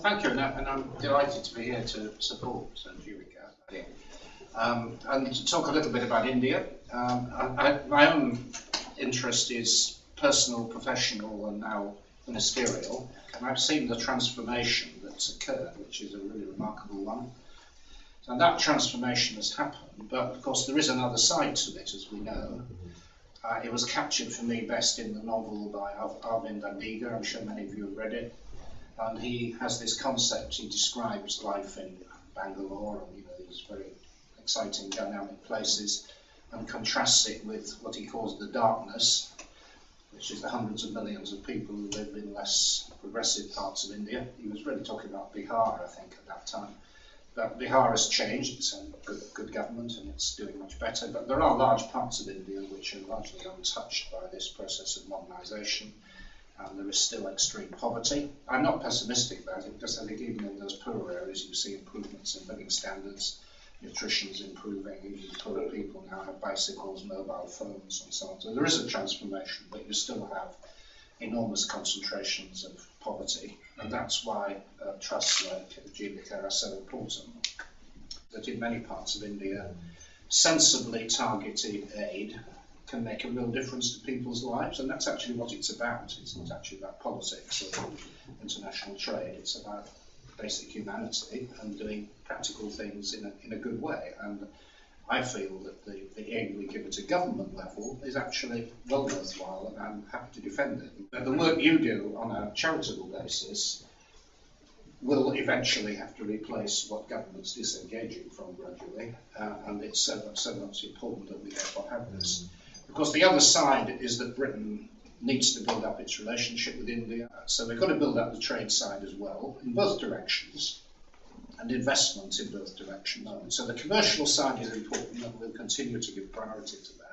Well, thank you, and I'm delighted to be here to support Jeevika. And to talk a little bit about India. My own interest is personal, professional, and now ministerial, and I've seen the transformation that's occurred, which is a really remarkable one. And that transformation has happened, but of course there is another side to it, as we know. It was captured for me best in the novel by Arvind Adiga. I'm sure many of you have read it. And he has this concept. He describes life in Bangalore and these very exciting, dynamic places, and contrasts it with what he calls the darkness, which is the hundreds of millions of people who live in less progressive parts of India. He was really talking about Bihar, I think, at that time. But Bihar has changed. It's a good government and it's doing much better. But there are large parts of India which are largely untouched by this process of modernisation. And there is still extreme poverty. I'm not pessimistic about it, because I think even in those poorer areas you see improvements in living standards, nutrition's improving, even poorer people now have bicycles, mobile phones and so on. So there is a transformation, but you still have enormous concentrations of poverty. And that's why trusts like Jeevika are so important. That in many parts of India, sensibly targeted aid can make a real difference to people's lives, and that's actually what it's about. It's not actually about politics or international trade. It's about basic humanity and doing practical things in a good way. And I feel that the aid we give at a government level is actually well worthwhile, and I'm happy to defend it. But the work you do on a charitable basis will eventually have to replace what government's disengaging from gradually, and it's so much important that we therefore have this. Of course, the other side is that Britain needs to build up its relationship with India, so we've got to build up the trade side as well, in both directions, and investment in both directions. So the commercial side is important, and we'll continue to give priority to that.